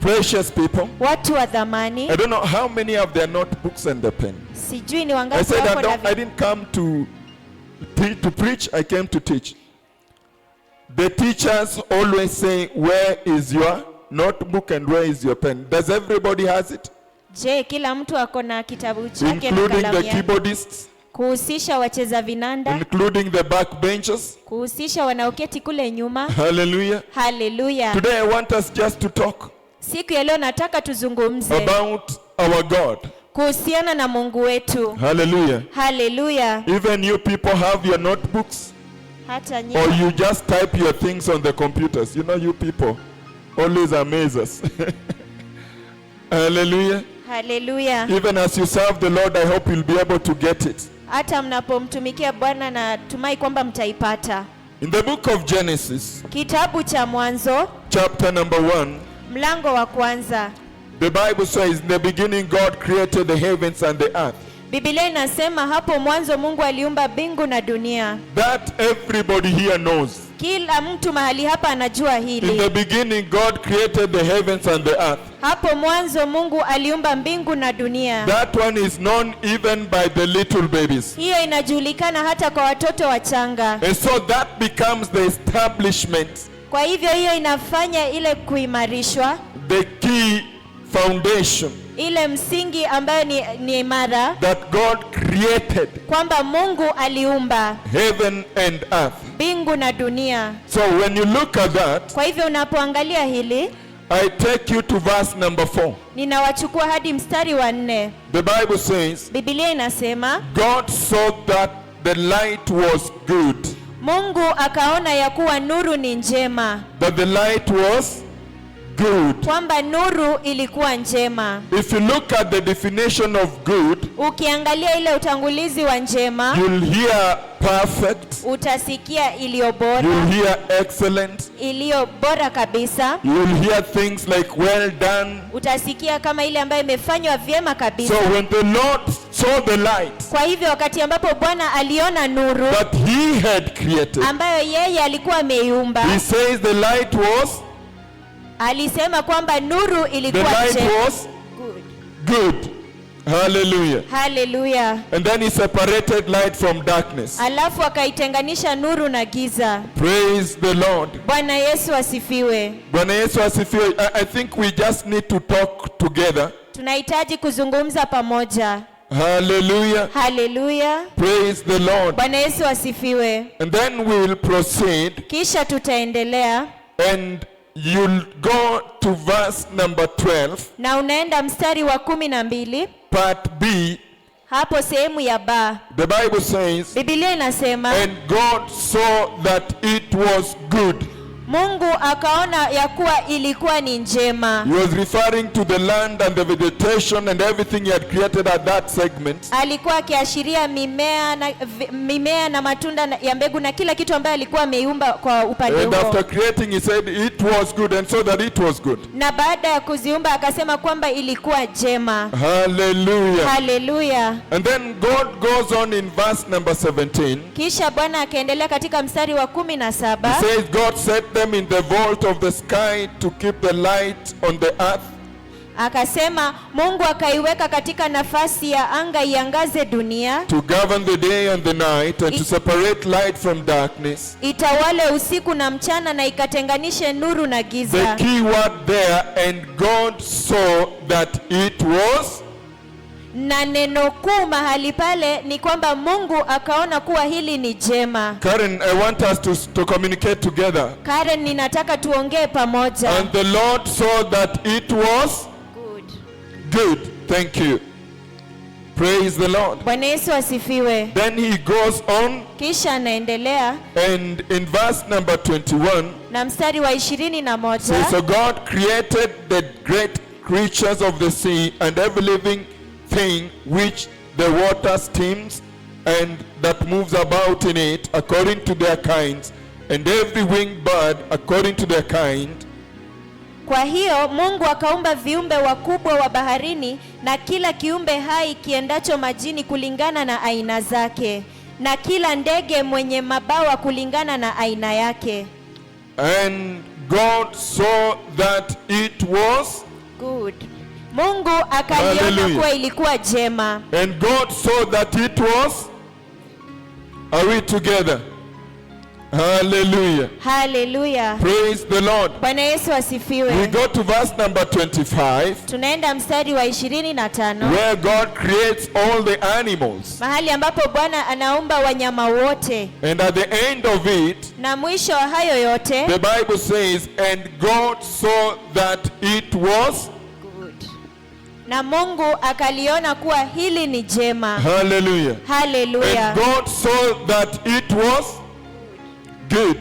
Precious people. Watu wa dhamani. I don't know how many have their notebooks and the pen. Sijui ni I wangapi said wako na I didn't come to preach, I came to teach. The teachers always say, where is your notebook and where is your pen? Does everybody has it? Je, kila mtu ako na kitabu chake na Including kalamu the yake? keyboardists, Kuhusisha wacheza vinanda, including the backbenchers. kuhusisha wanaoketi kule nyuma. Hallelujah. Hallelujah. Today I want us just to talk Siku ya leo nataka tuzungumze about our God. kuhusiana na Mungu wetu. Hallelujah. Hallelujah. Even you people have your notebooks, Hata or nyinyi you just type your things on the computers. You know, you people always amaze us. Hallelujah. Hallelujah. Even as you serve the Lord, I hope you'll be able to get it. Hata mnapomtumikia Bwana na tumai kwamba mtaipata. In the book of Genesis, Kitabu cha Mwanzo, chapter number 1, mlango wa kwanza. the Bible says, in the beginning God created the heavens and the earth. Biblia inasema hapo mwanzo Mungu aliumba mbingu na dunia. That everybody here knows. Kila mtu mahali hapa anajua In hili. the beginning God created the heavens and the earth. Hapo mwanzo Mungu aliumba mbingu na dunia. That one is known even by the little babies. Hiyo inajulikana hata kwa watoto wachanga. And so that becomes the establishment, Kwa hivyo hiyo inafanya ile kuimarishwa, the key foundation ile msingi ambayo ni imara, that God created kwamba Mungu aliumba heaven and earth. mbingu na dunia. So when you look at that, Kwa hivyo unapoangalia hili, I take you to verse number 4. ninawachukua hadi mstari wa 4. The Bible says, Biblia inasema God saw that the light was good, Mungu akaona ya kuwa nuru ni njema, that the light was good. kwamba nuru ilikuwa njema. If you look at the definition of good, Ukiangalia ile utangulizi wa njema, you'll hear perfect, utasikia iliyo bora, you'll hear excellent, iliyo bora kabisa. you'll hear things like well done. Utasikia kama ile ambayo imefanywa vyema kabisa. So when the Lord saw the light Kwa hivyo wakati ambapo Bwana aliona nuru that he had created, ambayo yeye alikuwa ameiumba, he says the light was, alisema kwamba nuru the ilikuwa light njema. was Good. good. Hallelujah. Hallelujah. And then he separated light from darkness. Alafu akaitenganisha nuru na giza. Praise the Lord. Bwana Yesu asifiwe. Bwana Yesu asifiwe. I think we just need to talk together. Tunahitaji kuzungumza pamoja. Hallelujah. Hallelujah. Praise the Lord. Bwana Yesu asifiwe. And then we will proceed, Kisha tutaendelea and you'll go to verse number 12, na unaenda mstari wa 12, part B. hapo sehemu ya ba. The Bible says, Biblia inasema and God saw that it was good. Mungu akaona ya kuwa ilikuwa ni njema. He was referring to the land and the vegetation and everything he had created at that segment. Alikuwa akiashiria mimea na matunda ya mbegu na kila kitu ambayo alikuwa ameiumba kwa upande And huo. after creating, he said it was good, and so that it was good. Na baada ya kuziumba akasema kwamba ilikuwa jema. Hallelujah. Hallelujah. And then God goes on in verse number 17. Kisha Bwana akaendelea katika mstari wa 17. He says, God set them in the vault of the sky to keep the light on the earth. Akasema Mungu akaiweka katika nafasi ya anga iangaze dunia, To govern the day and the night, and to separate light from darkness. itawale usiku na mchana, na ikatenganishe nuru na The giza. key word there, and God saw that it was. Na neno kuu mahali pale ni kwamba Mungu akaona kuwa hili ni jema. Karen, I want us to communicate together. Karen, ninataka tuongee pamoja. And the Lord saw that it was Good. good. Thank you. Praise the Lord. Bwana Yesu asifiwe. Then he goes on, Kisha anaendelea and in verse number 21, na mstari wa 21. says, so God created the great creatures of the sea and every living thing which the water steams and that moves about in it according to their kinds, and every winged bird according to their kind. Kwa hiyo Mungu akaumba viumbe wakubwa wa baharini na kila kiumbe hai kiendacho majini kulingana na aina zake, na kila ndege mwenye mabawa kulingana na aina yake. And God saw that it was good. Mungu akaliona Hallelujah. kuwa ilikuwa jema. And God saw that it was. Are we together? Hallelujah. Hallelujah. Praise the Lord. Bwana Yesu We asifiwe. go to verse number 25, Tunaenda mstari wa 25, where God creates all the animals. mahali ambapo Bwana anaumba wanyama wote, And at the end of it, na mwisho wa hayo yote the Bible says, and God saw that it was. good. Na Mungu akaliona kuwa hili ni jema. Hallelujah. Hallelujah. And God saw that it was good.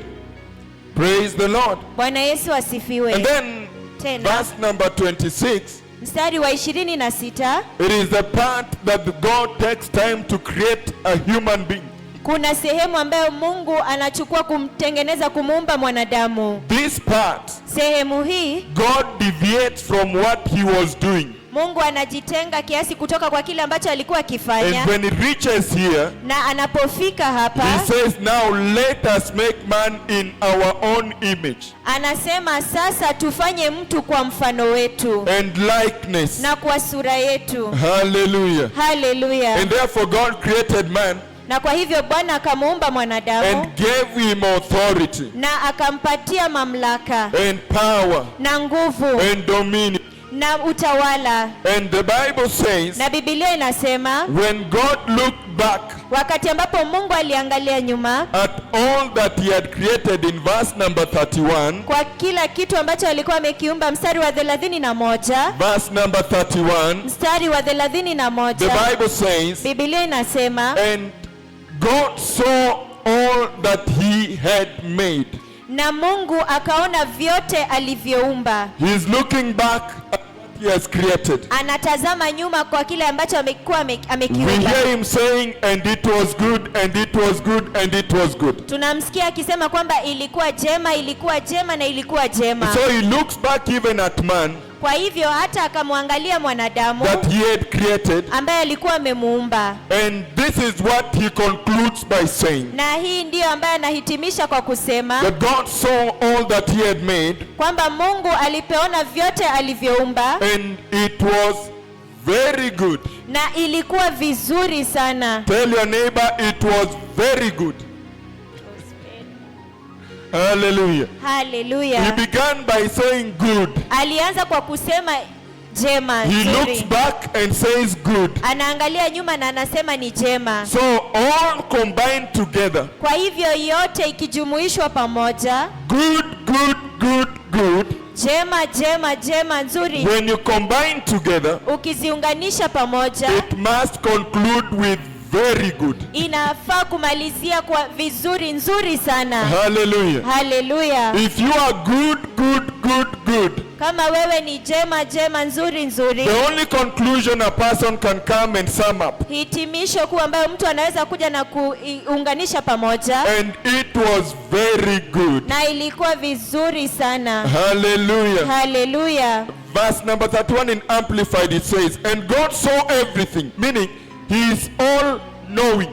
Praise the Lord. Bwana Yesu asifiwe. And then Tena verse number 26, mstari wa 26, it is the part that God takes time to create a human being. kuna sehemu ambayo Mungu anachukua kumtengeneza, kumuumba mwanadamu. This part, Sehemu hii God deviates from what he was doing. Mungu anajitenga kiasi kutoka kwa kile ambacho alikuwa akifanya, And when it reaches here, na anapofika hapa he says, now let us make man in our own image anasema sasa tufanye mtu kwa mfano wetu and likeness. na kwa sura yetu. Hallelujah. Hallelujah. And therefore God created man Na kwa hivyo Bwana akamuumba mwanadamu and gave him authority na akampatia mamlaka and power na nguvu and dominion. na utawala. And the Bible says, Na Biblia inasema when God looked back wakati ambapo Mungu aliangalia nyuma at all that he had created in verse number 31, kwa kila kitu ambacho alikuwa amekiumba, mstari wa 31, verse number 31, mstari wa the 31, Bible says, Biblia inasema and God saw all that he had made. na Mungu akaona vyote alivyoumba. He is looking back at what he has created. Anatazama nyuma kwa kile ambacho amekuwa We amekiumba. hear him saying, and it was good, and it was good, and it was good. Tunamsikia akisema kwamba ilikuwa jema, ilikuwa jema na ilikuwa jema. So he looks back even at man Kwa hivyo hata akamwangalia mwanadamu that he had created, ambaye alikuwa amemuumba, and this is what he concludes by saying, na hii ndiyo ambaye anahitimisha kwa kusema that God saw all that he had made, kwamba Mungu alipeona vyote alivyoumba and it was very good. na ilikuwa vizuri sana. Tell your neighbor, it was very good. Hallelujah. He Hallelujah. began by saying good. Alianza kwa kusema jema, He looks nzuri. back and says good. Anaangalia nyuma na anasema ni jema. So all combined together, Kwa hivyo yote ikijumuishwa pamoja, good, good, good, good. jema jema jema, nzuri, When you combine together, ukiziunganisha pamoja it must conclude with very good. inafaa kumalizia kwa vizuri, nzuri sana. Hallelujah. Hallelujah. If you are good, good, good, good, Kama wewe ni jema jema, nzuri nzuri, the only conclusion a person can come and sum up, hitimisho kuu ambayo mtu anaweza kuja na kuunganisha pamoja, and it was very good. na ilikuwa vizuri sana. Hallelujah. Hallelujah. Verse number 31 in Amplified, it says, and God saw everything, meaning he is all knowing.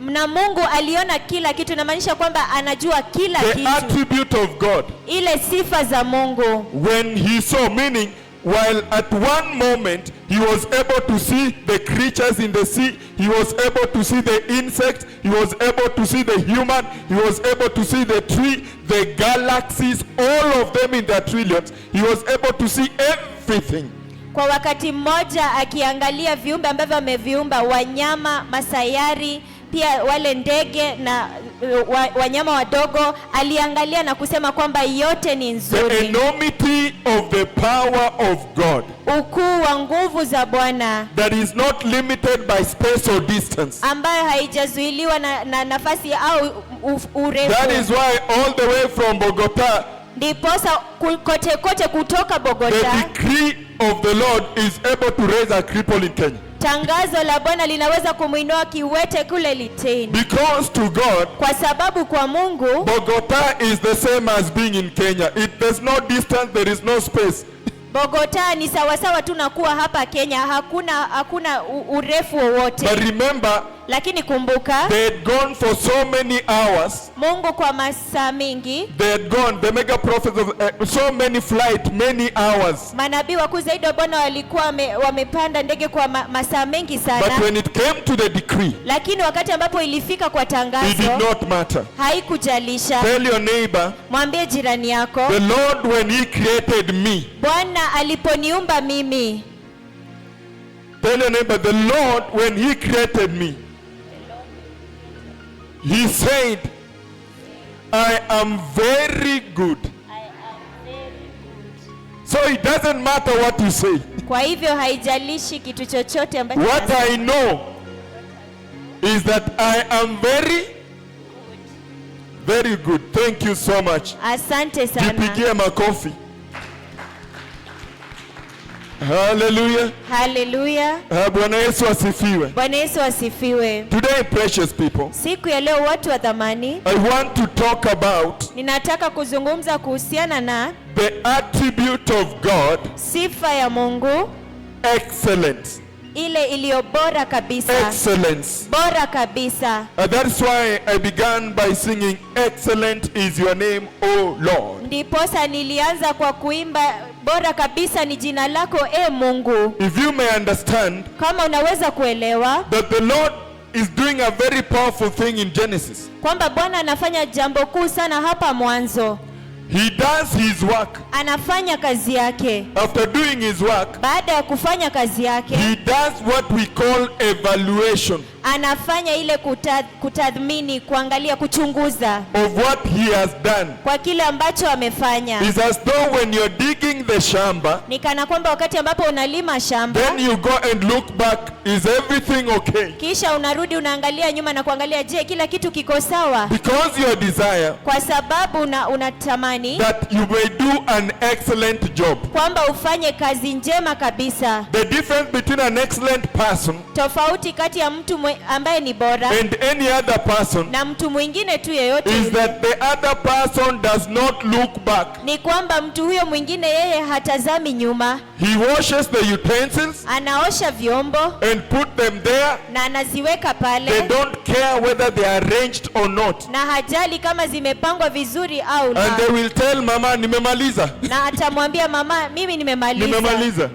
Na Mungu aliona kila kitu, inamaanisha kwamba anajua kila The kitu, attribute of God. ile sifa za Mungu. When he saw, meaning while at one moment he was able to see the creatures in the sea, he was able to see the insects, he was able to see the human, he was able to see the tree, the galaxies, all of them in their trillions. He was able to see everything. Kwa wakati mmoja akiangalia viumbe ambavyo ameviumba, wanyama, masayari, pia wale ndege na wanyama wadogo, aliangalia na kusema kwamba yote ni The nzuri. enormity of the power of God Ukuu wa nguvu za Bwana that is not limited by space or distance. ambayo haijazuiliwa na nafasi au urefu. That is why all the way from Bogota, Ndiposa kote kote kutoka the Bogota, decree of the Lord is able to raise a cripple in Kenya. tangazo la Bwana linaweza kumuinua kiwete kule Litein. Because to God, Kwa sababu kwa Mungu Bogota is the same as being in Kenya. There's no distance, there is no space. Bogota ni sawasawa tu na kuwa hapa Kenya, hakuna urefu wowote. But remember, Lakini kumbuka, they had gone for so many hours. Mungu kwa masaa mingi, They had gone, the mega prophets of so many flight, many hours. manabii wakuu zaidi wa Bwana walikuwa wamepanda ndege kwa masaa mengi sana. But when it came to the decree, Lakini wakati ambapo ilifika kwa it did tangazo, not matter. haikujalisha. Tell your neighbor, Mwambie jirani yako, the Lord, when he created me, Bwana aliponiumba mimi. tell your neighbor, the Lord, when he created me, he said, I am very good. So it doesn't matter what you say. Kwa hivyo haijalishi kitu chochote ambacho What I know is that I am very good. Thank you so much. Asante sana. Jipigie makofi. Hallelujah. Haleluya. Bwana Yesu asifiwe. Bwana Yesu asifiwe. Today, precious people, Siku ya leo watu wa thamani, I want to talk about ninataka kuzungumza kuhusiana na the attribute of God, sifa ya Mungu, excellence. ile iliyo bora kabisa. Excellence. Bora kabisa. That's why I began by singing, excellent is your name, O Lord. Ndiposa nilianza kwa kuimba, bora kabisa ni jina lako e Mungu. If you may understand Kama unaweza kuelewa that the Lord is doing a very powerful thing in Genesis. kwamba Bwana anafanya jambo kuu sana hapa mwanzo. He does his work. Anafanya kazi yake. After doing his work, Baada ya kufanya kazi yake, he does what we call evaluation anafanya ile kutathmini, kuangalia, kuchunguza of what he has done. kwa kile ambacho amefanya. It's as though when you're digging the shamba, Ni kana kwamba wakati ambapo unalima shamba, then you go and look back, is everything okay? kisha unarudi unaangalia nyuma na kuangalia, je, kila kitu kiko sawa? Because your desire Kwa sababu unatamani that you may do an excellent job. kwamba ufanye kazi njema kabisa. The difference between an excellent person Tofauti kati ya mtu ambaye ni bora and any other person na mtu mwingine tu yeyote is that the other person does not look back. ni kwamba mtu huyo mwingine yeye hatazami nyuma. He washes the utensils Anaosha vyombo and put them there. na anaziweka They pale, don't care whether they are arranged or not. na hajali kama zimepangwa vizuri au la. And they will tell mama, nimemaliza. Na atamwambia mama, mimi nimemaliza.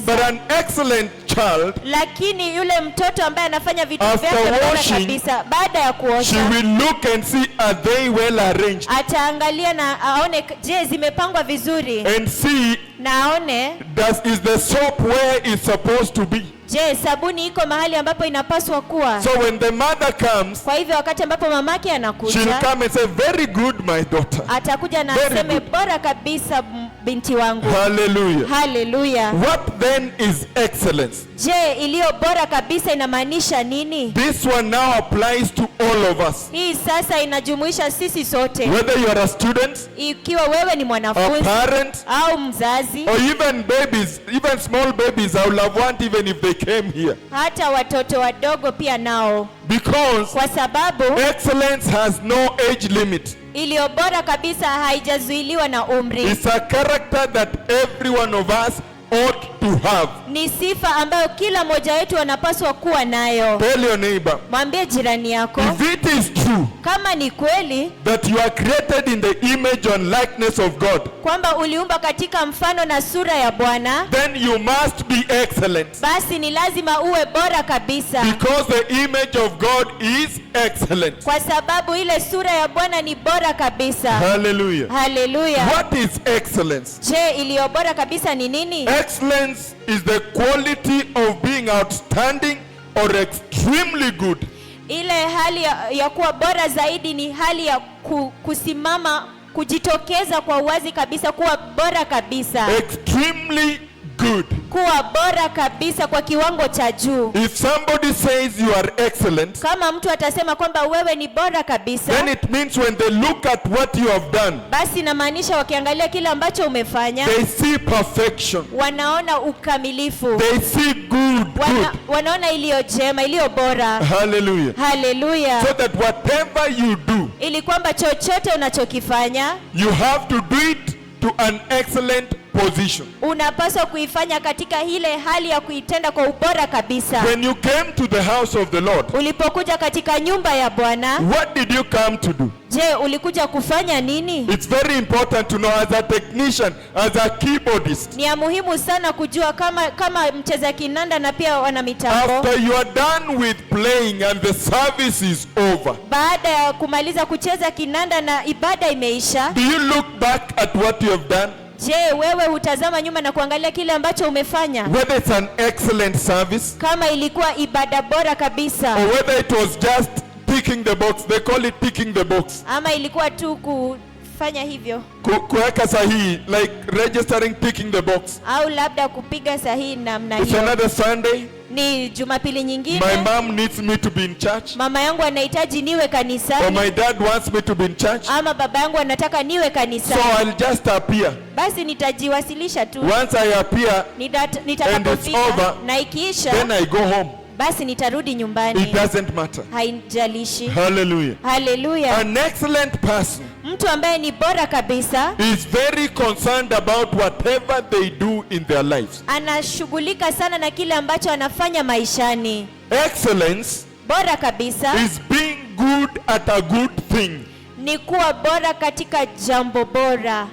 But an excellent child, Lakini yule mtoto ambaye anafanya vitu After vyake bora washing, kabisa, baada ya she kuosha, will look and see, are they well arranged? ataangalia na aone, je, zimepangwa vizuri, And see, na aone, is the soap where it's supposed to be? je, sabuni iko mahali ambapo inapaswa kuwa. So when the mother comes, Kwa hivyo wakati ambapo mamake she'll anakuja, come and say, very good, my daughter. atakuja na Very aseme, good. bora kabisa binti wangu. Hallelujah. Haleluya. What then is excellence? Je, iliyo bora kabisa inamaanisha nini? This one now applies to all of us. Hii sasa inajumuisha sisi sote, Whether you are a student, ikiwa wewe ni a mwanafunzi parent, au mzazi, or even babies, even small babies, I would have want even if they came here. hata watoto wadogo pia nao, Because kwa sababu excellence has no age limit. iliyo bora kabisa haijazuiliwa na umri. It's a character that every one of us ought to have. Ni sifa ambayo kila mmoja wetu anapaswa kuwa nayo. Tell your neighbor, Mwambie jirani yako, if it is true kama ni kweli that you are created in the image and likeness of God, kwamba uliumba katika mfano na sura ya Bwana, then you must be excellent. basi ni lazima uwe bora kabisa, Because the image of God is excellent. kwa sababu ile sura ya Bwana ni bora kabisa. Hallelujah. Haleluya. What is excellence? Je, iliyo bora kabisa ni nini? Excellence is the quality of being outstanding or extremely good. Ile hali ya kuwa bora zaidi ni hali ya kusimama, kujitokeza kwa uwazi kabisa, kuwa bora kabisa. Extremely good. Kuwa bora kabisa kwa kiwango cha juu. If somebody says you are excellent, Kama mtu atasema kwamba wewe ni bora kabisa, then it means when they look at what you have done, basi inamaanisha wakiangalia kile ambacho umefanya, they see perfection. wanaona ukamilifu, They see good. wanaona iliyo jema, iliyo bora. Hallelujah. Haleluya. So that whatever you do, Ili kwamba chochote unachokifanya you have to do it to an excellent position. Unapaswa kuifanya katika ile hali ya kuitenda kwa ubora kabisa. When you came to the house of the Lord, Ulipokuja katika nyumba ya Bwana, what did you come to do? je, ulikuja kufanya nini? It's very important to know as a technician, as a keyboardist. Ni ya muhimu sana kujua kama mcheza kinanda na pia wana mitambo. After you are done with playing and the service is over, Baada ya kumaliza kucheza kinanda na ibada imeisha, do you look back at what you have done? je, wewe hutazama nyuma na kuangalia kile ambacho umefanya? Whether it's an excellent service Kama ilikuwa ibada bora kabisa, or whether it was just ticking the box. They call it ticking the box. ama ilikuwa tu kufanya hivyo, Kuweka sahihi, like registering, ticking the box. au labda kupiga sahihi namna It's hiyo. another Sunday. Ni Jumapili nyingine, My mom needs me to be in church, mama yangu anahitaji niwe or kanisani, my dad wants me to be in church. ama baba yangu anataka niwe So kanisani. I'll just appear. Basi nitajiwasilisha tu. Once I appear, Nitakapofika over, na ikiisha, then I go home. basi nitarudi It nyumbani. doesn't matter. Haijalishi. Hallelujah. Haleluya. An excellent person Mtu ambaye ni bora kabisa is very concerned about whatever they do in their lives. anashughulika sana na kile ambacho anafanya maishani. Excellence Bora kabisa is being good at a good thing. ni kuwa bora katika jambo bora.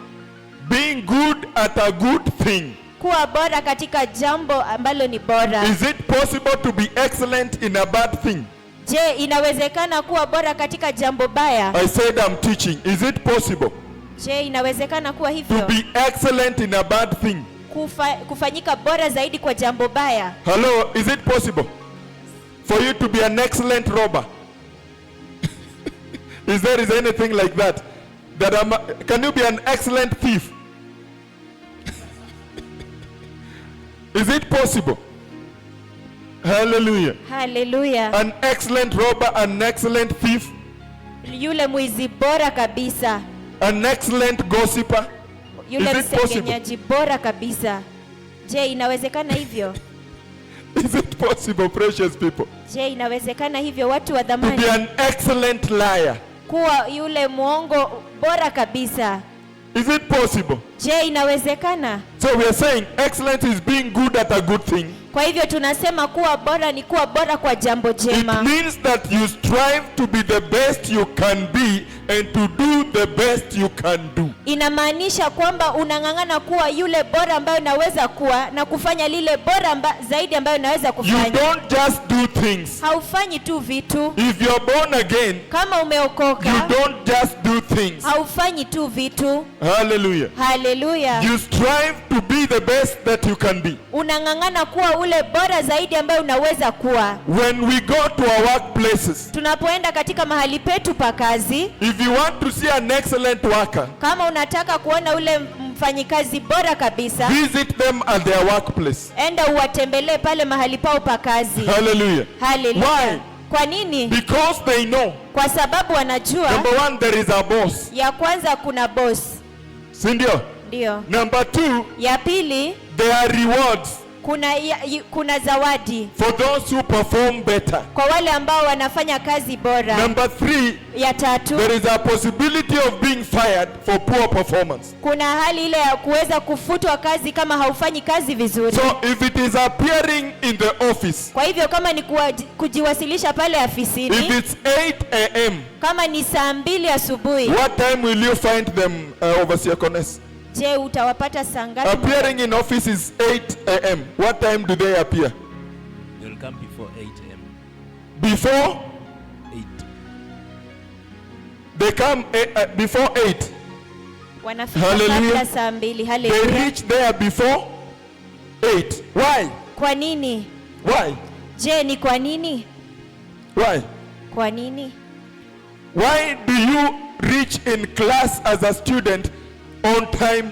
Being good at a good thing. Kuwa bora katika jambo ambalo ni bora. Is it possible to be excellent in a bad thing? Je, inawezekana kuwa bora katika jambo baya? I said I'm teaching. Is it possible Je, inawezekana kuwa to hivyo? be excellent in a bad thing? Kufanyika bora zaidi kwa jambo baya? Hello, is it possible for you to be an excellent robber? Is there anything like that? Can you be an excellent thief? Is it possible? Hallelujah. Haleluya. An excellent robber, an excellent thief, Yule mwizi bora kabisa, an excellent gossiper. yule Is it possible? msengenyaji bora kabisa. Je, inawezekana hivyo? Is it possible, precious people, Je, inawezekana hivyo watu wa to dhamani? be an excellent liar? Kuwa yule mwongo bora kabisa. Is it possible? Je, inawezekana? So we are saying excellence is being good at a good thing. Kwa hivyo tunasema kuwa bora ni kuwa bora kwa jambo It jema. means that you strive to be the best you can be and to do the best you can do. Inamaanisha kwamba unang'ang'ana kuwa yule bora ambayo unaweza kuwa na kufanya lile bora zaidi ambayo unaweza You kufanya. don't just do things. Haufanyi tu vitu. If you're born again, Kama umeokoka, you don't just do things. haufanyi tu vitu. Hallelujah. Haleluya. You strive to be the best that you can be. Unang'ang'ana kuwa ule bora zaidi ambayo unaweza kuwa. When we go to our workplaces, Tunapoenda katika mahali petu pa kazi, if you want to see an excellent worker, kama unataka kuona ule mfanyikazi bora kabisa, visit them at their workplace. enda uwatembelee pale mahali pao pa kazi. Hallelujah. Haleluya. Why? Kwa nini? Because they know, Kwa sababu wanajua number one, there is a boss. ya kwanza kuna boss. Sindio? Ndio. Number two, Ya pili there are rewards kuna zawadi for those who perform better. kwa wale ambao wanafanya kazi bora. Number three, Ya tatu there is a possibility of being fired for poor performance. kuna hali ile ya kuweza kufutwa kazi kama haufanyi kazi vizuri. So if it is appearing in the office, Kwa hivyo kama ni kujiwasilisha pale if afisini, it's 8 a.m., kama ni saa 2 asubuhi, what time will you find them, Overseer Conness? je, utawapata saa ngapi? Appearing in office is 8 a.m. What time do they appear? They will come before 8 a.m. Before? 8. They come before 8. Wanafika Hallelujah. kabla saa 2. They Haleluya. reach there before 8. Why? Kwa nini? Why? Je, ni kwa nini? Why? Kwa nini? Why do you reach in class as a student on time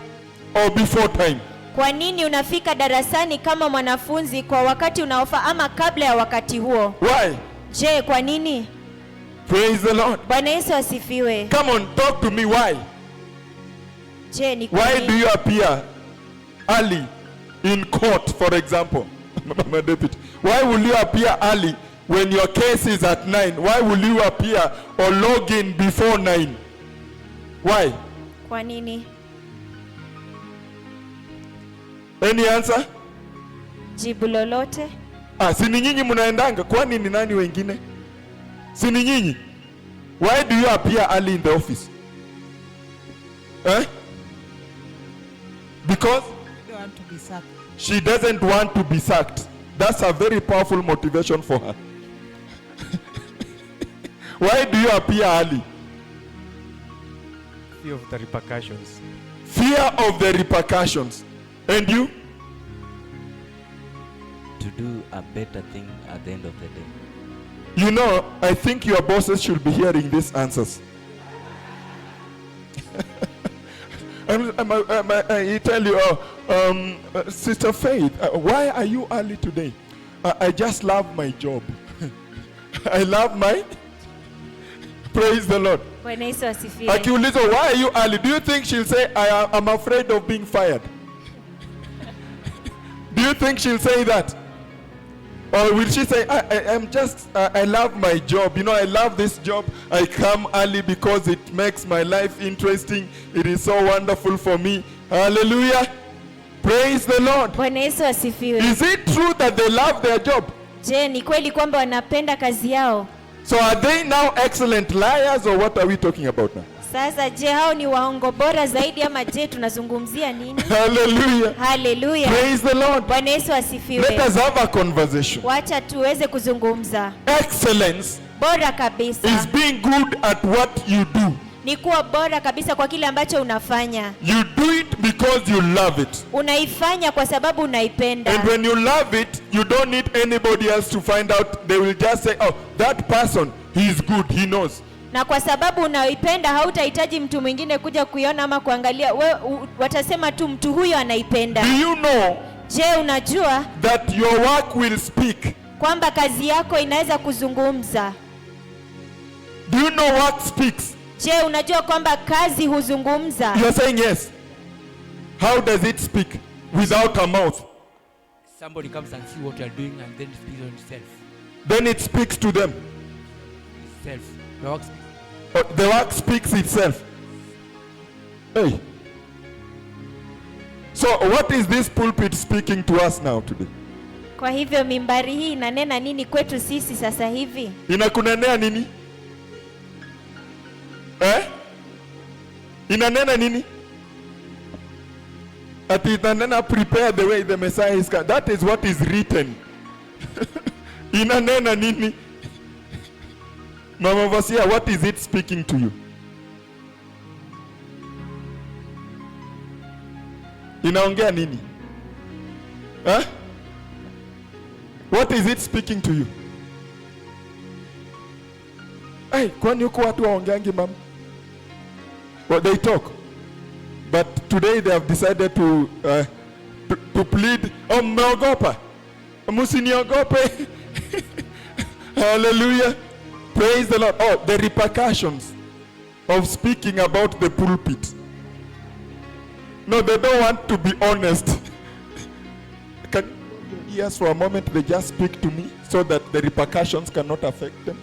or before time? Kwa nini unafika darasani kama mwanafunzi kwa wakati unaofaa ama kabla ya wakati huo? Why? Je, kwa nini? Praise the Lord. Bwana Yesu asifiwe. Come on, talk to me. Why? Je, ni kwa Why do nini? you appear early in court, for example? My deputy. Why will you appear early when your case is at 9? Why will you appear or log in before 9? Why? Kwa nini? Any answer? Jibu lolote? Si ni nyinyi mnaendanga, kwani ni nani wengine? Si ni nyinyi? Why do you appear early in the office? Because I don't want to be sacked. she doesn't want to be sacked. That's a very powerful motivation for her. Why do you appear early? Fear of the repercussions. Fear of the repercussions. And you? To do a better thing at the end of the day. You know, I think your bosses should be hearing these answers. I tell you, Sister Faith, why are you early today? I just love my job. I love my... Praise the Lord. Bwana Yesu asifiwe. Akiulizwa, why are you early? Do you think she'll say, I'm afraid of being fired? Do you think she'll say that? Or will she say, I love my job. You know, I love this job. I come early because it makes my life interesting. It is so wonderful for me. Hallelujah. Praise the Lord. Bwana Yesu asifiwe. Is it true that they love their job? Je, ni kweli kwamba wanapenda kazi yao? So are they now excellent liars, or what are we talking about now? Sasa je, hao ni waongo bora zaidi ama je tunazungumzia nini? Hallelujah. Hallelujah. Praise the Lord. Bwana Yesu Let asifiwe. us have a conversation. Wacha tuweze kuzungumza. Excellence Bora is kabisa being good at what you do. ni kuwa bora kabisa kwa kile ambacho unafanya. You do it because you love it. Unaifanya kwa sababu unaipenda. And when you love it, you don't need anybody else to find out. They will just say, oh, that person, he is good, he knows. Na kwa sababu unaipenda hautahitaji mtu mwingine kuja kuiona ama kuangalia. Watasema tu mtu huyo anaipenda. Do you know Je, unajua that your work will speak? kwamba kazi yako inaweza kuzungumza? Do you know work speaks? Je, unajua kwamba kazi huzungumza? You are saying yes. How does it speak? Without a mouth. Somebody comes and see what you are doing and then speaks on itself. Then it speaks to them. Itself. The work speaks. The work speaks itself. Hey. So what is this pulpit speaking to us now today? Kwa hivyo mimbari hii inanena nini kwetu sisi sasa hivi? Inakunenea nini? Inanena nini? Ati inanena prepare the way the Messiah is coming. That is what is written. Inanena nini? Mama Vasia, what is it speaking to you? Inaongea nini? What is it speaking to you? Hey, kwani huko watu waongeangi mama? Well, they talk. But today they have decided to plead. Oh, mmeogopa. Musiniogope. Hallelujah. Praise the Lord. Oh, the repercussions of speaking about the pulpit. No, they don't want to be honest. Can you ears for a moment, they just speak to me so that the repercussions cannot affect them?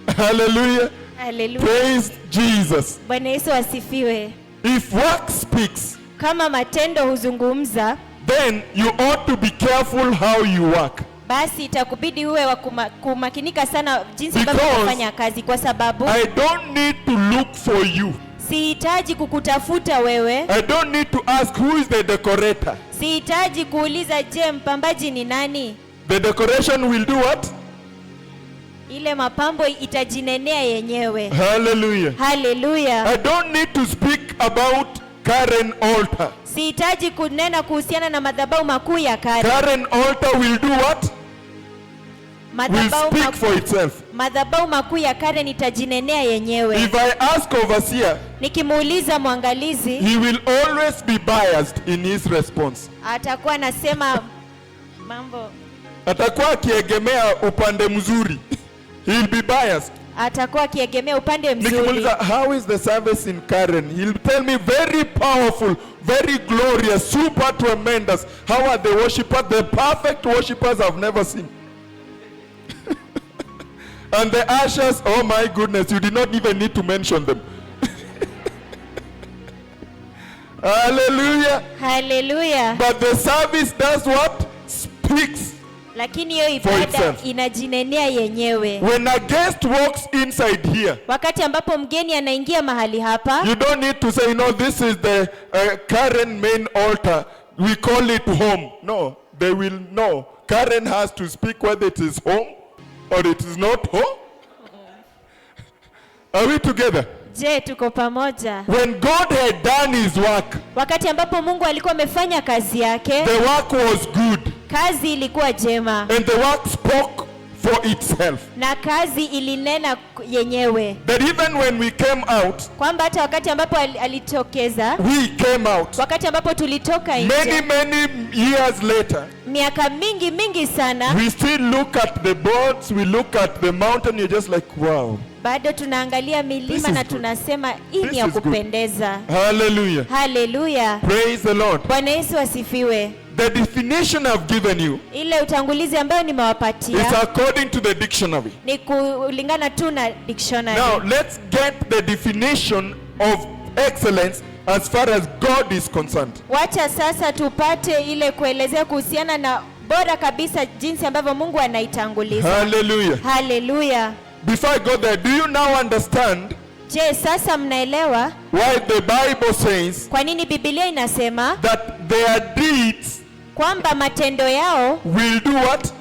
Hallelujah. Hallelujah. Praise Jesus. Bwana Yesu asifiwe. If work speaks, Kama matendo huzungumza, then you ought to be careful how you work. basi itakubidi uwe wa kumakinika sana jinsi ambavyo Because unafanya kazi, kwa sababu I don't need to look for you. sihitaji kukutafuta wewe. I don't need to ask who is the decorator. Sihitaji kuuliza je, mpambaji ni nani? The decoration will do what? Ile mapambo itajinenea yenyewe. Hallelujah. Hallelujah. I don't need to speak about Karen altar. Sihitaji kunena kuhusiana na madhabahu makuu ya Karen. Karen altar will do what? Will speak for itself. Madhabahu makuu ya Karen itajinenea yenyewe. If I ask overseer, Nikimuuliza mwangalizi, he will always be biased in his response. atakuwa anasema mambo, Atakuwa akiegemea upande mzuri. He will be biased. atakuwa akiegemea upande mzuri. Nikimuuliza, how is the service in Karen? He'll tell me very powerful, very glorious, super tremendous. How are the worshippers? The perfect worshippers I've never seen. And the ushers, oh my goodness, you did not even need to mention them. Hallelujah. Haleluya. But the service does what? Speaks. Lakini hiyo For ibada itself. inajinenea yenyewe. When a guest walks inside here, Wakati ambapo mgeni anaingia mahali hapa, you don't need to say, no, this is the Karen main altar. We call it home. No, they will know. Karen has to speak whether it is home or it is not home. Are we together? je, tuko pamoja? When God had done his work, Wakati ambapo Mungu alikuwa amefanya kazi yake, the work was good. kazi ilikuwa jema And the work spoke for itself. na kazi ilinena yenyewe, That even when we came out, kwamba hata wakati ambapo alitokeza, we came out. wakati ambapo tulitoka Many, nje many years later, miaka mingi sana, we still look at the boards, we look at the mountain, you're just like, wow. bado tunaangalia This milima is na good. tunasema hii This ni ya is good. kupendeza. Hallelujah. Haleluya. Praise the Lord. Bwana Yesu asifiwe. The definition I've given you Ile utangulizi ambayo is nimewapatia according to the dictionary. ni kulingana tu na dictionary. Now, let's get the definition of excellence as far as God is concerned. Wacha sasa tupate ile kuelezea kuhusiana na bora kabisa jinsi ambavyo Mungu anaitanguliza. Hallelujah. Haleluya. Before I go there, do you now understand Je, sasa mnaelewa why the Bible says kwa nini Biblia inasema that their deeds kwamba matendo yao will do what?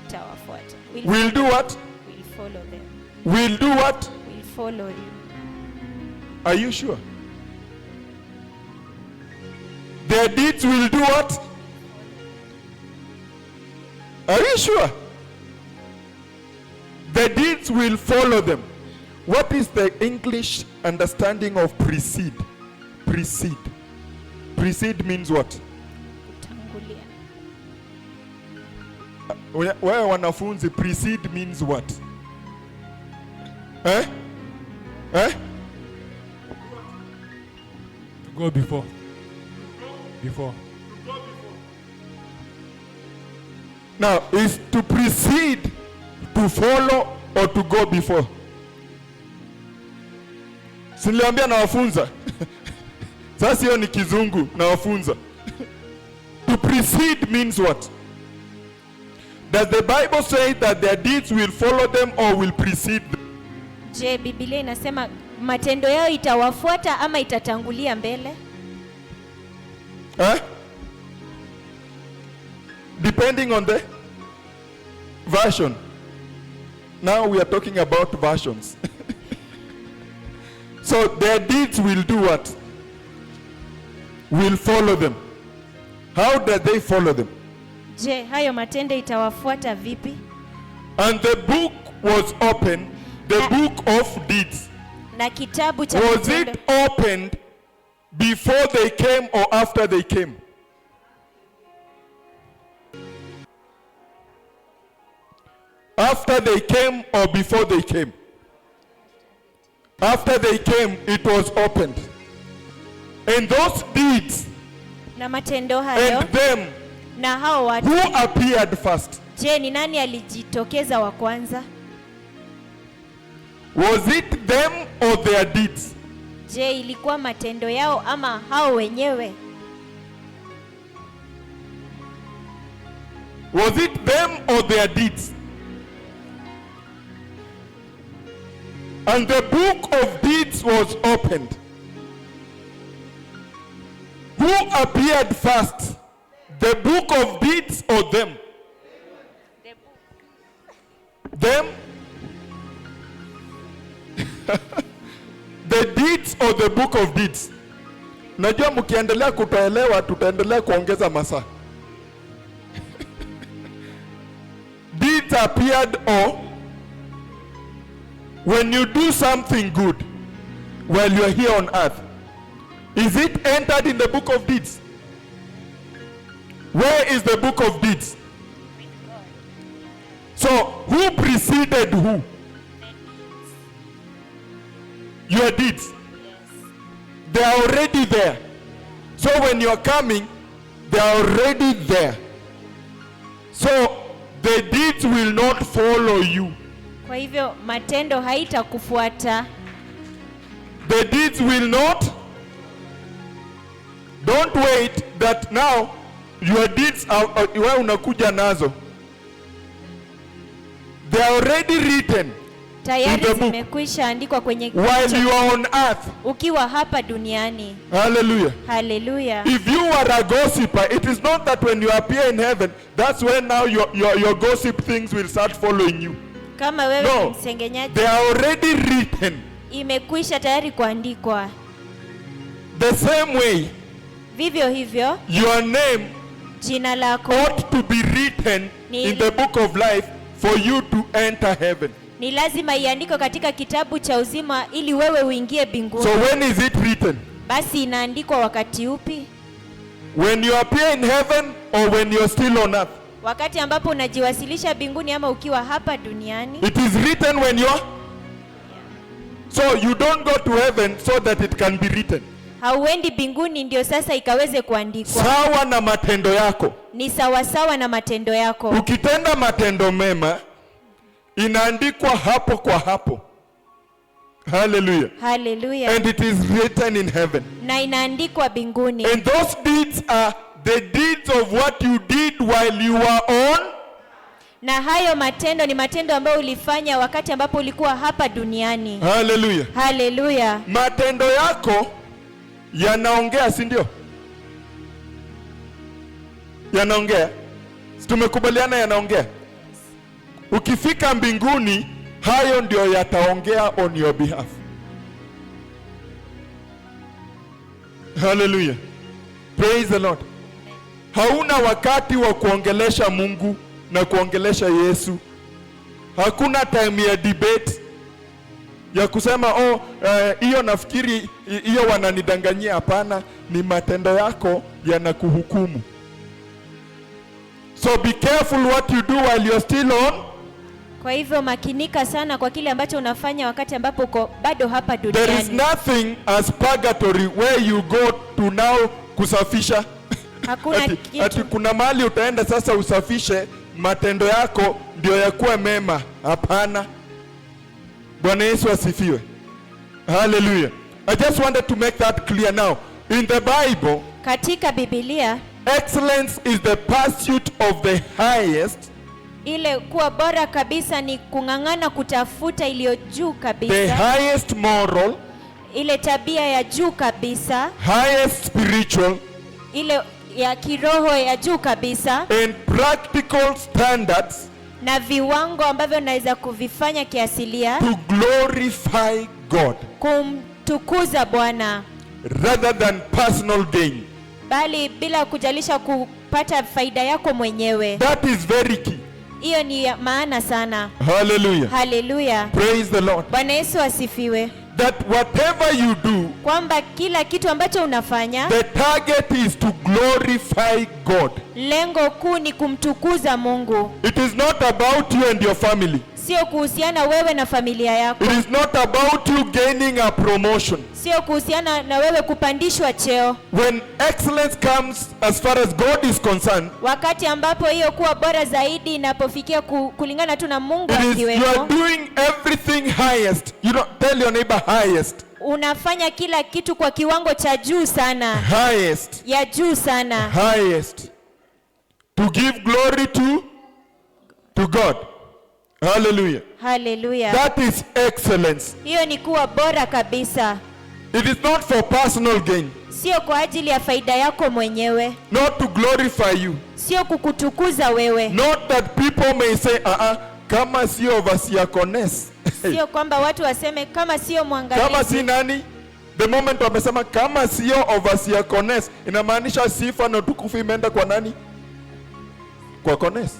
itawafuata. Will do what? Will follow them. Will do what? Will follow you. Are you sure? Their deeds will do what? Are you sure? The deeds will follow them. What is the English understanding of precede? Precede. Precede means what? Kutangulia. Wewe wanafunzi, precede means what? Eh? Eh? To go before. Before. Now, is to precede, to follow, or to go before? Siliambia nawafunza. Sasa hiyo ni kizungu nawafunza. To precede means what? Does the Bible say that their deeds will follow them or will precede them? Je, Biblia inasema matendo yao itawafuata ama itatangulia mbele? Eh? Depending on the version. Now we are talking about versions. So their deeds will do what? Will follow them. How do they follow them? Je, hayo matendo itawafuata vipi? And the book was opened, the book of deeds. Na kitabu cha Was matendo it opened before they came or after they came? After they came or before they came? After they came, it was opened. And those deeds na matendo hayo and them, na hao watu, who appeared first? je, ni nani alijitokeza wa kwanza? Was it them or their deeds? Je, ilikuwa matendo yao ama hao wenyewe? Was it them or their deeds? And the book of deeds was opened. Who appeared first? The book of deeds or them? Them? The deeds or the book of deeds? Najua mkiendelea kutoelewa tutaendelea kuongeza masaa. Deeds appeared or when you do something good while you are here on earth, is it entered in the book of deeds? Where is the book of deeds? So who preceded who? Your deeds. They are already there. So when you are coming, they are already there. So the deeds will not follow you. Kwa hivyo matendo haitakufuata. The deeds will not. Don't wait that now your deeds are wewe unakuja nazo. They are already written Tayari in the book zimekwisha andikwa kwenye while you are on earth. ukiwa hapa duniani. Hallelujah. Hallelujah. If you are a gossiper, it is not that when you appear in heaven, that's when now your gossip things will start following you. Kama wewe No. ni msengenyaji, They are already written. imekwisha tayari kuandikwa. The same way, Vivyo hivyo, your name jina lako ought to be written in the book of life for you to enter heaven. ni lazima iandikwe katika kitabu cha uzima ili wewe uingie mbinguni. So when is it written? Basi inaandikwa wakati upi? When you appear in heaven or when you're still on earth? Wakati ambapo unajiwasilisha mbinguni ama ukiwa hapa duniani? It is written when you're... So you don't go to heaven so that it can be written. Hauendi mbinguni ndio sasa ikaweze kuandikwa. Sawa na matendo yako. Ni sawasawa na matendo yako. Ukitenda matendo mema, inaandikwa hapo kwa hapo. Hallelujah. Hallelujah. And it is written in heaven. Na inaandikwa mbinguni. And those deeds are the deeds of what you did while you were on. Na hayo matendo ni matendo ambayo ulifanya wakati ambapo ulikuwa hapa duniani. Hallelujah. Hallelujah. Matendo yako yanaongea, si ndio? Yanaongea. Tumekubaliana yanaongea. Ukifika mbinguni, hayo ndio yataongea on your behalf. Hallelujah. Praise the Lord. Hauna wakati wa kuongelesha Mungu na kuongelesha Yesu. Hakuna time ya debate ya kusema hiyo nafikiri hiyo wananidanganyia. Hapana, ni matendo yako yanakuhukumu. So be careful what you do while you're still on. Kwa hivyo makinika sana kwa kile ambacho unafanya wakati ambapo uko bado hapa duniani. There is nothing as purgatory where you go to now kusafisha. Hakuna kitu. Ati kuna mahali utaenda sasa usafishe matendo yako ndio yakuwe mema. Hapana. Bwana Yesu asifiwe. Hallelujah. I just wanted to make that clear now. In the Bible, Katika Biblia, excellence is the pursuit of the highest, ile kuwa bora kabisa ni kung'ang'ana kutafuta iliyo juu the kabisa. highest moral, Ile tabia ya juu kabisa, highest spiritual, ile ya kiroho ya juu kabisa, and practical standards na viwango ambavyo naweza kuvifanya kiasilia to glorify God kumtukuza Bwana, rather than personal gain. bali bila kujalisha kupata faida yako mwenyewe. That is very key. Hiyo ni ya maana sana. Hallelujah. Hallelujah. Praise the Lord. Bwana Yesu asifiwe. That whatever you do, Kwamba kila kitu ambacho unafanya, the target is to glorify God. lengo kuu ni kumtukuza Mungu. It is not about you and your family. Sio kuhusiana wewe na familia yako. It is not about you gaining a promotion. Sio kuhusiana na wewe kupandishwa cheo. When excellence comes as far as God is concerned, Wakati ambapo hiyo kuwa bora zaidi inapofikia kulingana tu na Mungu it is you akiwemo, are doing everything highest. You don't tell your neighbor highest. unafanya kila kitu kwa kiwango cha juu sana, Highest. ya juu sana, Highest. To give glory to God. Hallelujah. Hallelujah. That is excellence. Hiyo ni kuwa bora kabisa, It is not for personal gain. sio kwa ajili ya faida yako mwenyewe, Not to glorify you. sio kukutukuza wewe, Not that people may say, kama si overseer Kones. sio kwamba watu waseme kama sio Kama si mwangalizi. nani? The moment wamesema kama sio overseer Kones, inamaanisha sifa na utukufu imeenda kwa nani? Kwa Kones.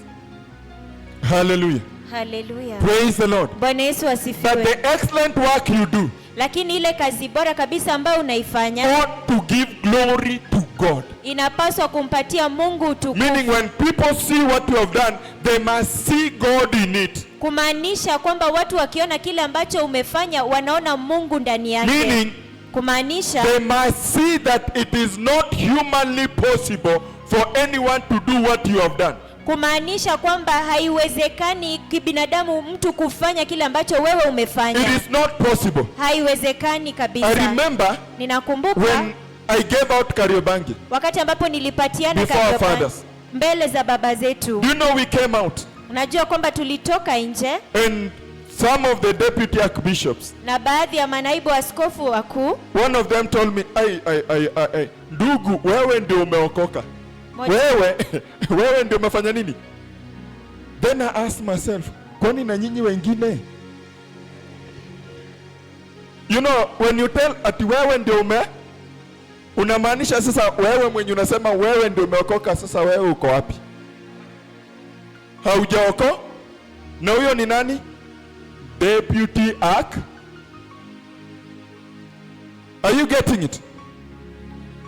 Hallelujah. Hallelujah. Praise the Lord. Bwana Yesu But asifiwe. the excellent work you do Lakini ile kazi bora kabisa ambayo unaifanya ought to give glory to God. inapaswa kumpatia Mungu utukufu. Meaning when people see what you have done, they must see God in it. Kumaanisha kwamba watu wakiona kile ambacho umefanya wanaona Mungu ndani yake. Meaning Kumaanisha they must see that it is not humanly possible for anyone to do what you have done. kumaanisha kwamba haiwezekani kibinadamu mtu kufanya kile ambacho wewe umefanya. It is not possible. Haiwezekani kabisa. I remember Ninakumbuka when I gave out Kariobangi wakati ambapo nilipatiana before our Kariobangi fathers, mbele za baba zetu, do you know we came out unajua kwamba tulitoka nje and some of the deputy archbishops, na baadhi ya manaibu askofu wakuu, one of them told me, ai, ndugu, wewe ndio umeokoka. Wewe ndio umefanya nini? Then I asked myself, kwani na nyinyi wengine? You know, when you tell ati wewe ndio unamaanisha sasa wewe mwenye unasema wewe ndio umeokoka, sasa wewe uko wapi? Haujaokoka? Na huyo ni nani? Deputy Ark. Are you getting it?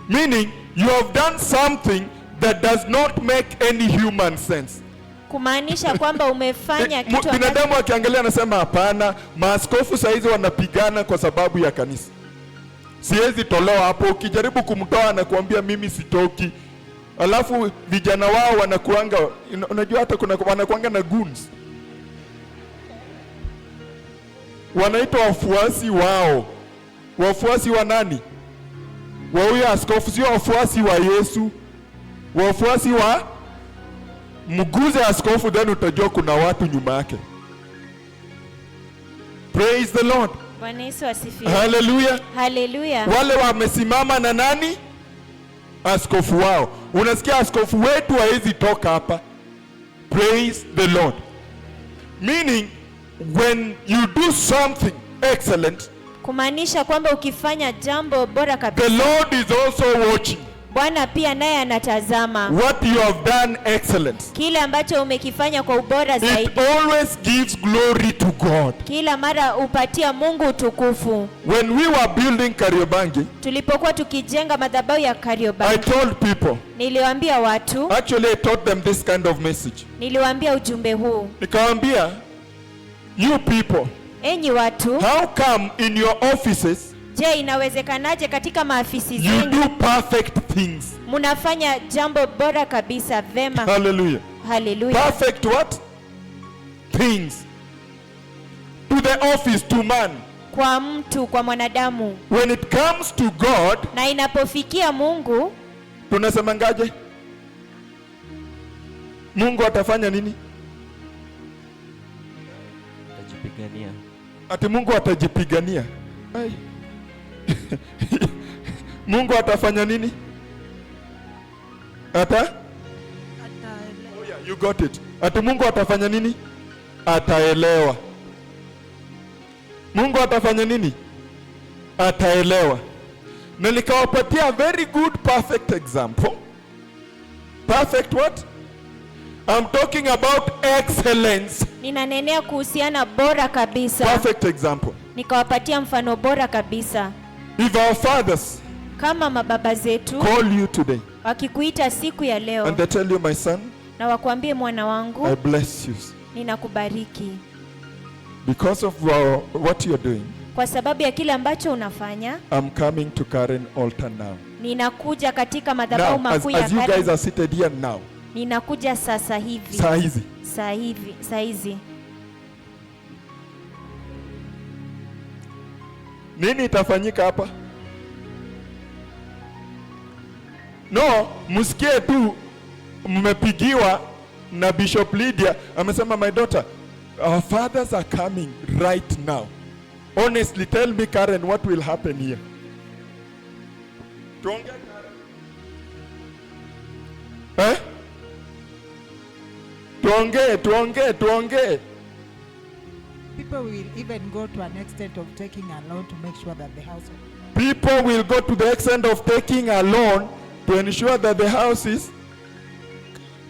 Meaning you have done something that does not make any human sense. Kumaanisha kwamba umefanya kitu binadamu akiangalia anasema hapana, maaskofu saizi wanapigana kwa sababu ya kanisa, siwezi tolewa hapo. Ukijaribu kumtoa anakuambia mimi sitoki. Alafu vijana wao wanakuanga, unajua hata kuna wanakuanga na goons, wanaitwa wafuasi wao. Wafuasi wa nani? Wa huyo askofu, sio wafuasi wa Yesu. Wafuasi wa mguze askofu, then utajua kuna watu nyuma yake. Praise the Lord. Bwana Yesu asifiwe. Hallelujah. Hallelujah. Wale wamesimama na nani? Askofu wao. Unasikia askofu wetu hawezi toka hapa. Praise the Lord. Meaning when you do something excellent, kumaanisha kwamba ukifanya jambo bora kabisa, the Lord is also watching. Bwana pia naye anatazama What you have done excellent. kile ambacho umekifanya kwa ubora zaidi. It always gives glory to God. Kila mara upatia Mungu utukufu. When we were building Kariobangi, Tulipokuwa tukijenga madhabahu ya I Kariobangi, told people, niliwaambia watu, actually I taught them this kind of message. niliwaambia ujumbe huu, Nikawaambia, you people, enyi watu, how come in your offices je, inawezekanaje katika maafisi you zenu do perfect things? mnafanya jambo bora kabisa, vema? Hallelujah. Hallelujah. Perfect what? Things. To the office, to man. Kwa mtu, kwa mwanadamu. When it comes to God, Na inapofikia Mungu, tunasemangaje? Mungu atafanya nini? Atajipigania. Ati Mungu atajipigania. Ai. Mungu atafanya nini? Oh yeah, you got it. Ati Mungu atafanya nini? Ataelewa. Mungu atafanya nini? Ataelewa. Na nikawapatia very good perfect example. Perfect what? I'm talking about excellence. ninanenea kuhusiana bora kabisa. Perfect example. Nikawapatia mfano bora kabisa. If our fathers Kama mababa zetu call you today wakikuita siku ya leo and they tell you, my son, na wakuambie, mwana wangu, I bless you ninakubariki because of what you're doing. kwa sababu ya kile ambacho unafanya, I'm coming to Karen altar now. ninakuja katika madhabahu Now, makuu ya as you guys Karen. are seated here now, Ninakuja sasa hivi. saa hizi, Saa hizi. nini itafanyika hapa? No, msikie tu mmepigiwa na Bishop Lydia amesema, my daughter, our fathers are coming right now. Honestly, tell me, Karen, what will happen here? Tuongee, Karen. Eh? Tuongee. People will even go to an extent of taking a loan to make sure that the house. People will go to the extent of taking a loan to ensure that the house is.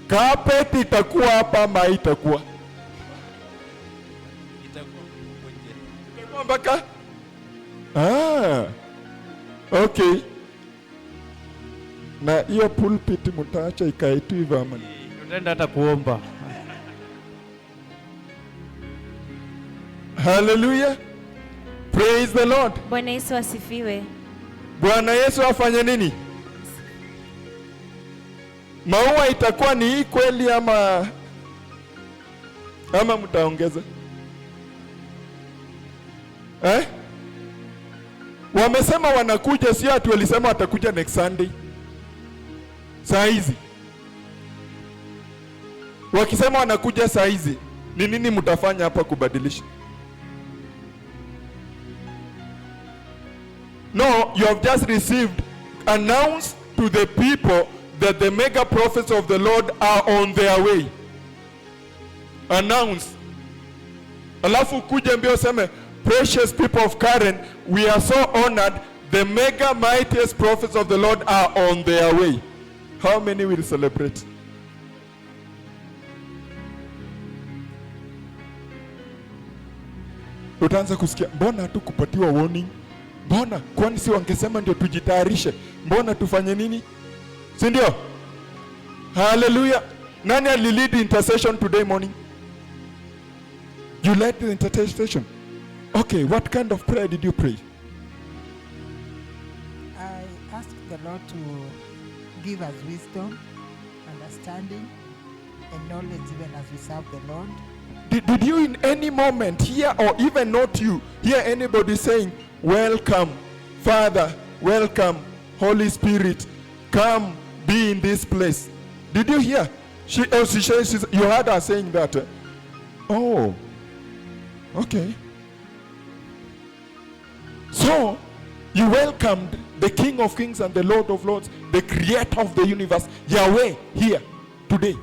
Carpet itakuwa hapa ama itakuwa? Itakuwa mpaka? Okay. Na hiyo pulpit mtaacha ikae tu hivyo ama? Tunaenda hata kuomba. Hallelujah. Praise the Lord. Bwana Yesu asifiwe. Bwana Yesu afanye nini? Maua itakuwa ni hii kweli ama mtaongeza? Wamesema wanakuja, si ati walisema watakuja next Sunday. Saa hizi wakisema wanakuja saa hizi, ni nini mtafanya hapa kubadilisha? No, you have just received, announce to the people that the mega prophets of the Lord are on their way. Announce. Alafu kuja mbio seme, precious people of Karen, we are so honored, the mega mightiest prophets of the Lord are on their way. How many will celebrate? Utaanza kusikia, mbona hatu kupatiwa warning? Mbona? Kwani si wangesema ndio tujitayarishe? Mbona tufanye nini? Si ndio? Hallelujah. Nani alilid intercession today morning? You led the intercession. Okay, what kind of prayer did you pray? I ask the Lord to give us wisdom, understanding, and knowledge even as we serve the Lord. Did you in any moment hear, or even not you, hear anybody saying, welcome, Father, welcome, Holy Spirit, come be in this place? Did you hear? You heard her saying that? Oh, okay. So, you welcomed the King of Kings and the Lord of Lords, the creator of the universe, Yahweh, here, today.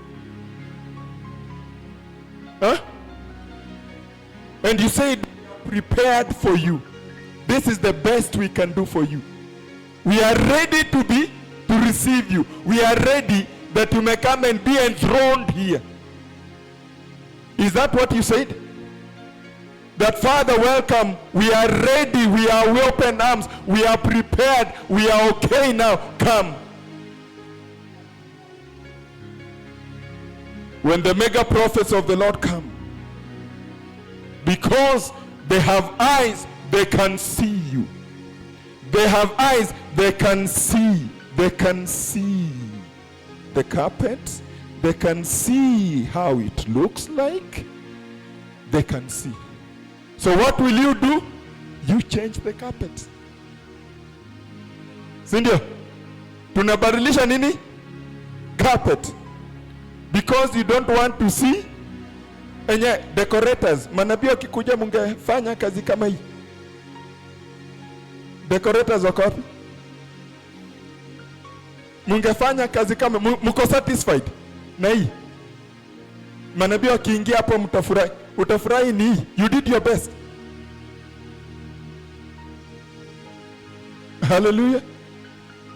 Huh? And you said, prepared for you. This is the best we can do for you. We are ready to receive you. We are ready that you may come and be enthroned here. Is that what you said? That Father, welcome. We are ready. We are with open arms. We are prepared. We are okay now. Come. When the mega prophets of the Lord come, because they have eyes, they can see you. They have eyes, they can see. They can see the carpet. They can see how it looks like. They can see. So what will you do? You change the carpet. Sindio? Tunabadilisha nini? Carpet. Because you don't want to see. Enye decorators, manabii wakikuja mungefanya kazi kama hii. Decorators wako wapi? Mungefanya kazi kama, mko satisfied na hii? Manabii wakiingia hapo mtafurahi. Utafurahi ni hii. You did your best. Hallelujah.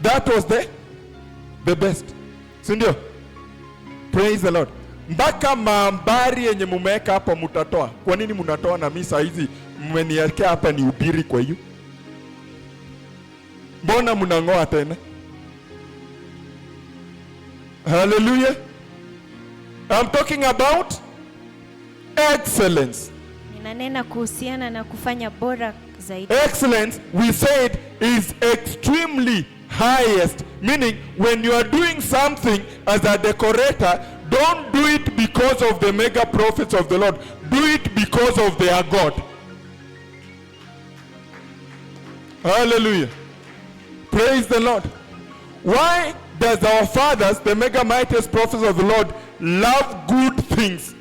That was the best. Sindio? Praise the Lord. Mpaka maambari yenye mumeweka hapa mutatoa. Kwa nini munatoa na misa hizi mmeniwekea hapa ni ubiri kwa hiyo? Mbona munangoa tena? Hallelujah. I'm talking about excellence. Ninanena kuhusiana na kufanya bora zaidi. Excellence, we said, is extremely highest. Meaning, when you are doing something as a decorator, don't do it because of the mega prophets of the Lord. Do it because of their God. Hallelujah. Praise the Lord. Why does our fathers, the mega mightiest prophets of the Lord, love good things?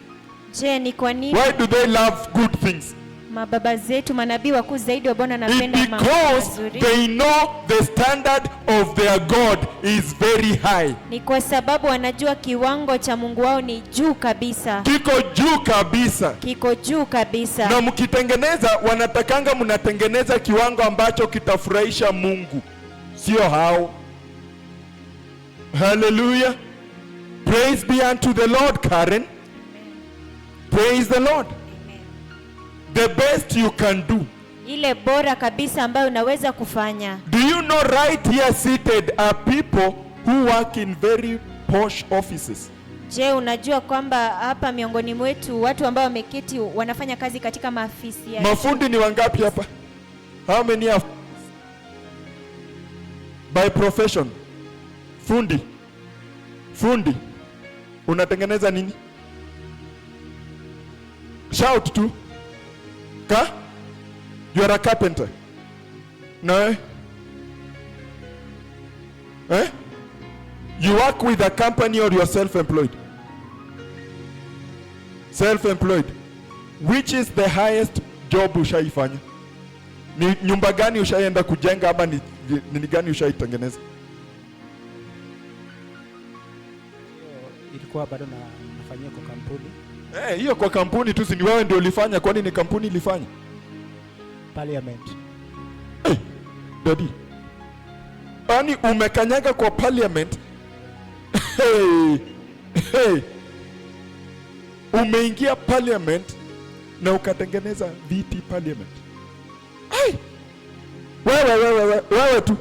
Je, ni kwa nini Why do they love good things? mababa zetu manabii wakuu zaidi wa Bwana napenda mambo Because mazuri? they know the standard of their God is very high. Ni kwa sababu wanajua kiwango cha Mungu wao ni juu kabisa. Kiko juu kabisa. Kiko juu kabisa. Na mkitengeneza, wanatakanga mnatengeneza kiwango ambacho kitafurahisha Mungu, sio hao. Hallelujah. Praise be unto the Lord, Karen. Praise the Lord. The best you can do. Ile bora kabisa ambayo unaweza kufanya. Do you know right here seated are people who work in very posh offices? Je, unajua kwamba hapa miongoni mwetu watu ambao wameketi wanafanya kazi katika maafisi ya Mafundi ni wangapi hapa? How many are by profession? Fundi. Unatengeneza nini? Shout tu. You are a carpenter. No. Eh? You work with a company or you are self-employed? Self-employed. Which is the highest job ushaifanya? Ni nyumba gani ushaenda kujenga ama ni gani ushaitengeneza? Ilikuwa bado nafanyia kwa kampuni. Hiyo kwa kampuni tu, si ni wewe ndio ulifanya, kwani ni kampuni ilifanya? Parliament. Daddy. Ani umekanyaga kwa parliament. Umeingia parliament na ukatengeneza viti parliament. Wewe tu.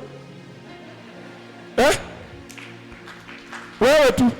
Wewe tu.